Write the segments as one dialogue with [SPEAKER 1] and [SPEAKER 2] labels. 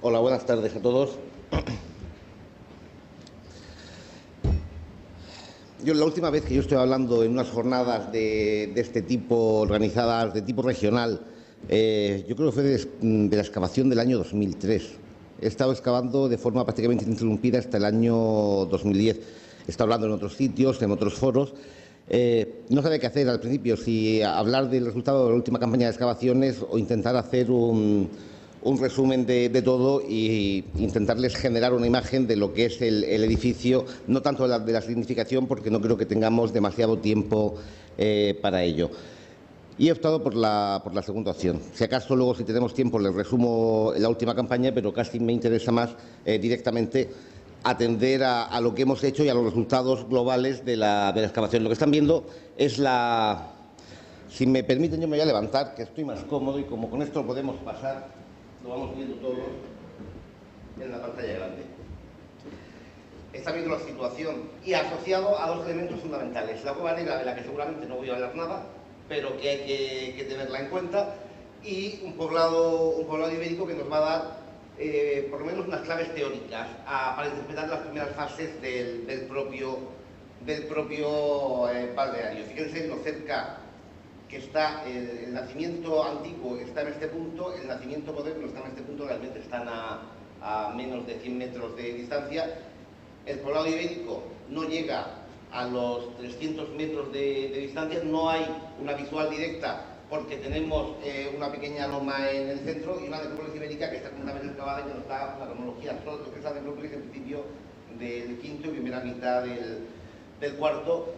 [SPEAKER 1] Hola, buenas tardes a todos. La última vez que yo estoy hablando en unas jornadas de este tipo, organizadas de tipo regional, yo creo que fue de la excavación del año 2003. He estado excavando de forma prácticamente ininterrumpida hasta el año 2010. He estado hablando en otros sitios, en otros foros. No sabía qué hacer al principio, si hablar del resultado de la última campaña de excavaciones o intentar hacer un resumen de todo e intentarles generar una imagen de lo que es el edificio, no tanto de la significación, porque no creo que tengamos demasiado tiempo para ello. Y he optado por la segunda opción. Si acaso luego, si tenemos tiempo, les resumo la última campaña, pero casi me interesa más directamente atender a lo que hemos hecho y a los resultados globales de la excavación. Lo que están viendo es la... Si me permiten, yo me voy a levantar, que estoy más cómodo, y como con esto lo podemos pasar, lo vamos viendo todo en la pantalla grande. Está viendo la situación y asociado a dos elementos fundamentales. La cueva negra, de la que seguramente no voy a hablar nada, pero que hay que tenerla en cuenta, y un poblado ibérico que nos va a dar por lo menos unas claves teóricas para interpretar las primeras fases del propio balneario. Fíjense lo cerca que está el nacimiento antiguo, está en este punto, el nacimiento moderno está en este punto, realmente están a menos de 100 metros de distancia. El poblado ibérico no llega a los 300 metros de distancia, no hay una visual directa porque tenemos una pequeña loma en el centro y una necrópolis ibérica que está completamente excavada y que nos da la cronología, todo lo que es la necrópolis en principio del quinto y primera mitad del cuarto.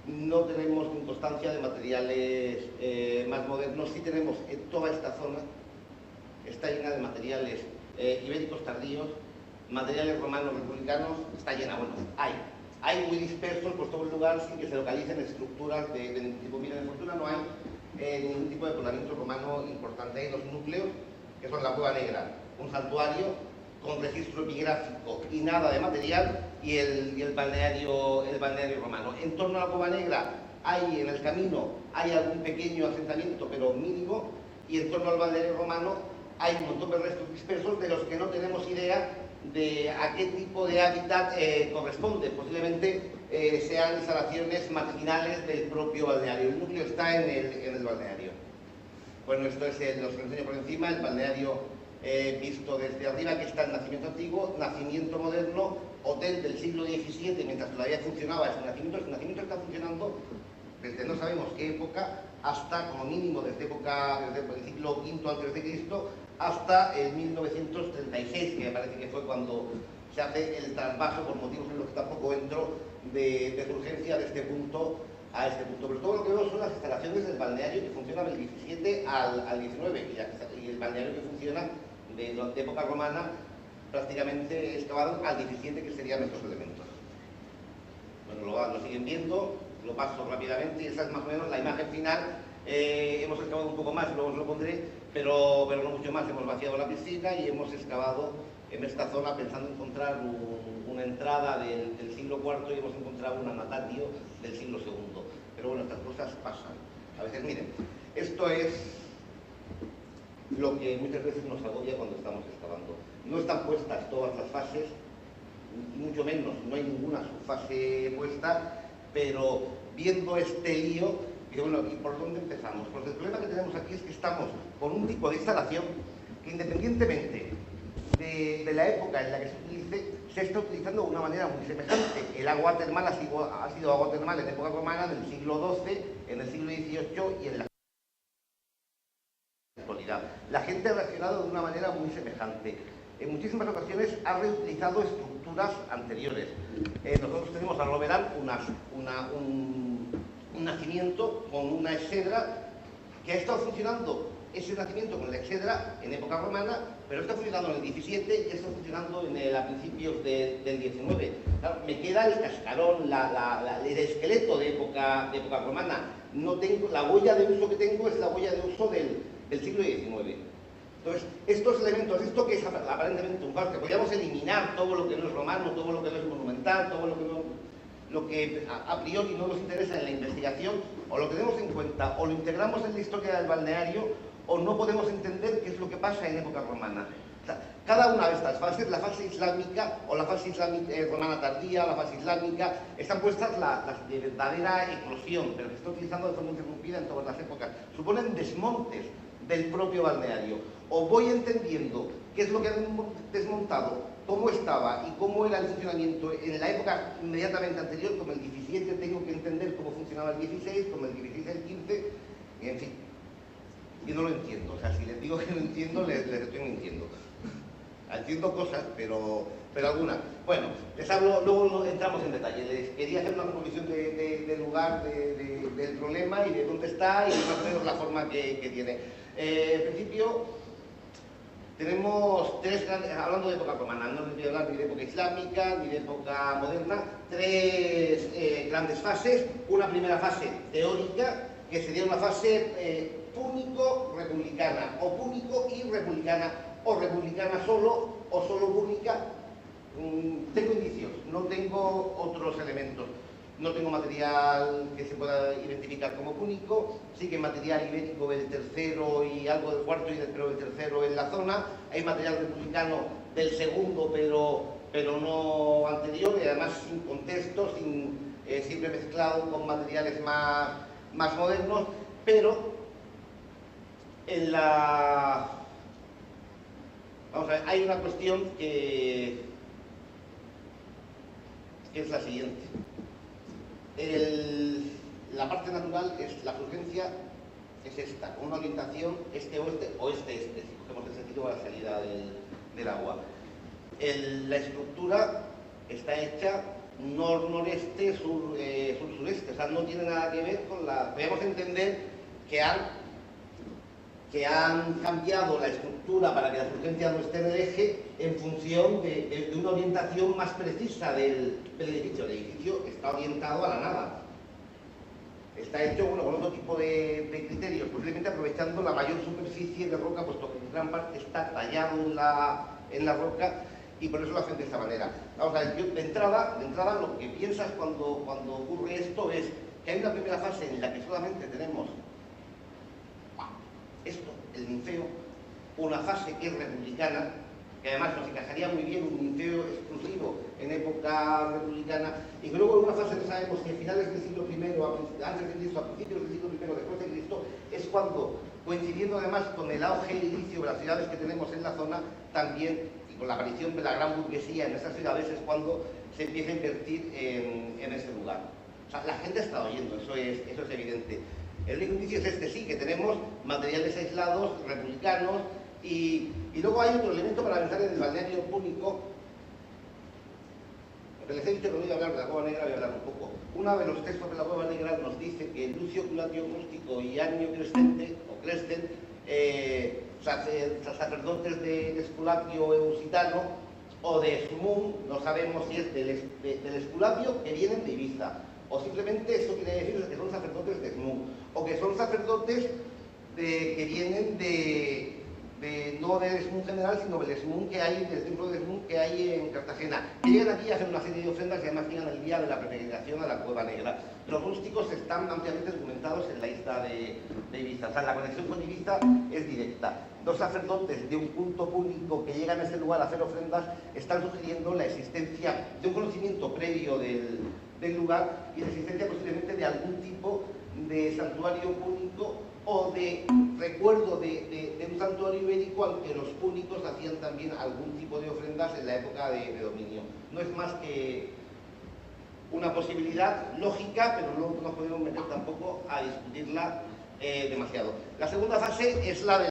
[SPEAKER 1] No tenemos constancia de materiales más modernos. Sí tenemos en toda esta zona, está llena de materiales ibéricos tardíos, materiales romanos republicanos, está llena, bueno, hay muy dispersos por todo el lugar sin que se localicen estructuras de ningún tipo. Mira, en Fortuna no hay ningún tipo de poblamiento romano importante. Hay los núcleos, que son la Cueva Negra, un santuario con registro epigráfico y nada de material, y el balneario romano. En torno a la Cueva Negra en el camino hay algún pequeño asentamiento, pero mínimo, y en torno al balneario romano hay un montón de restos dispersos de los que no tenemos idea de a qué tipo de hábitat corresponde. Posiblemente sean instalaciones marginales del propio balneario. El núcleo está en el balneario. Bueno, esto es los que enseño por encima, el balneario visto desde arriba, que está el nacimiento antiguo, nacimiento moderno, hotel del siglo XVII, mientras todavía funcionaba ese nacimiento está funcionando desde no sabemos qué época hasta, como mínimo, desde el siglo V antes de Cristo hasta el 1936, que me parece que fue cuando se hace el trasvaso, por motivos en los que tampoco entro, de urgencia de este punto a este punto. Pero todo lo que veo son las instalaciones del balneario que funciona del 17 al 19, y el balneario que funciona de época romana prácticamente excavado al 17, que serían estos elementos. Bueno, lo siguen viendo, lo paso rápidamente, y esa es más o menos la imagen final. Hemos excavado un poco más, luego os lo pondré, pero no mucho más. Hemos vaciado la piscina y hemos excavado en esta zona pensando encontrar una entrada del siglo IV, y hemos encontrado un anatatio del siglo II. Pero bueno, estas cosas pasan. A veces, miren, esto es lo que muchas veces nos agobia cuando estamos excavando. No están puestas todas las fases, mucho menos, no hay ninguna subfase puesta, pero viendo este lío, digo, bueno, ¿y por dónde empezamos? Pues el problema que tenemos aquí es que estamos con un tipo de instalación que, independientemente de la época en la que se utilice, se está utilizando de una manera muy semejante. El agua termal ha sido agua termal en época romana, en el siglo XII, en el siglo XVIII y en la actualidad. La gente ha reaccionado de una manera muy semejante. En muchísimas ocasiones ha reutilizado estructuras anteriores. Nosotros tenemos al Roberán un nacimiento con una exedra que ha estado funcionando, ese nacimiento con la exedra en época romana, pero está funcionando en el XVII y está funcionando a principios del XIX. Claro, me queda el cascarón, el esqueleto de época romana. No tengo, la huella de uso que tengo es la huella de uso del siglo XIX. Entonces, estos elementos, esto que es aparentemente un falso, que podríamos eliminar todo lo que no es romano, todo lo que no es monumental, todo lo que a priori no nos interesa en la investigación, o lo tenemos en cuenta, o lo integramos en la historia del balneario, o no podemos entender qué es lo que pasa en época romana. O sea, cada una de estas fases, la fase islámica o la fase islámica, romana tardía, la fase islámica, están puestas las de verdadera eclosión, pero que se está utilizando de forma interrumpida en todas las épocas. Suponen desmontes del propio balneario. O voy entendiendo qué es lo que han desmontado, cómo estaba y cómo era el funcionamiento en la época inmediatamente anterior, como el 17 tengo que entender cómo funcionaba el 16, como el 16 el 15, y en fin. Y no lo entiendo, o sea, si les digo que no entiendo, les estoy mintiendo. Entiendo cosas, pero algunas. Bueno, les hablo, luego entramos en detalle. Les quería hacer una proposición del lugar, del problema y de dónde está y más o menos la forma que tiene. En principio, tenemos tres grandes, hablando de época romana, no les voy a hablar ni de época islámica ni de época moderna, tres grandes fases. Una primera fase teórica, que sería una fase púnico-republicana, o púnico y republicana, o republicana solo, o solo púnica. Tengo indicios, no tengo otros elementos. No tengo material que se pueda identificar como púnico, sí que material ibérico del tercero y algo del cuarto y del tercero en la zona. Hay material republicano del segundo, pero no anterior, y además sin contexto, siempre mezclado con materiales más modernos, pero en la... Vamos a ver, hay una cuestión que es la siguiente. La parte natural, la fluencia es esta, con una orientación este-oeste o este-este, si cogemos el sentido de la salida del agua. La estructura está hecha nor-noreste, sur-sureste, o sea, no tiene nada que ver con la... Podemos entender que han cambiado la estructura para que la fluencia no esté en el eje en función de una orientación más precisa del edificio. El edificio está orientado a la nada. Está hecho con otro tipo de criterios, posiblemente aprovechando la mayor superficie de roca, puesto que en gran parte está tallado en la roca, y por eso lo hacen de esta manera. Vamos a ver, de entrada lo que piensas cuando ocurre esto es que hay una primera fase en la que solamente tenemos esto, el ninfeo, una fase que es republicana, que además nos encajaría muy bien un ninfeo exclusivo en época republicana, y que luego en una fase que sabemos que a finales del siglo I, antes de Cristo, a principios del siglo I, después de Cristo, es cuando, coincidiendo además con el auge y el inicio de las ciudades que tenemos en la zona, también, y con la aparición de la gran burguesía en esas ciudades, es cuando se empieza a invertir en ese lugar. O sea, la gente está oyendo, eso es evidente. El único indicio es este, sí, que tenemos materiales aislados, republicanos, y luego hay otro elemento para pensar en el balneario púnico. Porque les he dicho que no voy a hablar de la Cueva Negra, voy a hablar un poco. Uno de los textos de la Cueva Negra nos dice que Lucio Culatio Rústico y Annio Crescente, o Crescent, sacerdotes de Esculapio Eusitano o de Esmún, no sabemos si es del Esculapio, que vienen de Ibiza, o simplemente eso quiere decir que son sacerdotes de Esmún, o que son sacerdotes que vienen no del Esmún general, sino del Esmún que hay, del templo de Esmún que hay en Cartagena. Que llegan aquí a hacer una serie de ofrendas y además llegan el día de la peregrinación a la Cueva Negra. Los rústicos están ampliamente documentados en la isla de Ibiza. O sea, la conexión con Ibiza es directa. Dos sacerdotes de un culto público que llegan a ese lugar a hacer ofrendas están sugiriendo la existencia de un conocimiento previo del lugar y la existencia posiblemente de algún tipo de santuario púnico o de recuerdo de un santuario ibérico al que los púnicos hacían también algún tipo de ofrendas en la época de dominio. No es más que una posibilidad lógica, pero no nos podemos meter tampoco a discutirla demasiado. La segunda fase es la de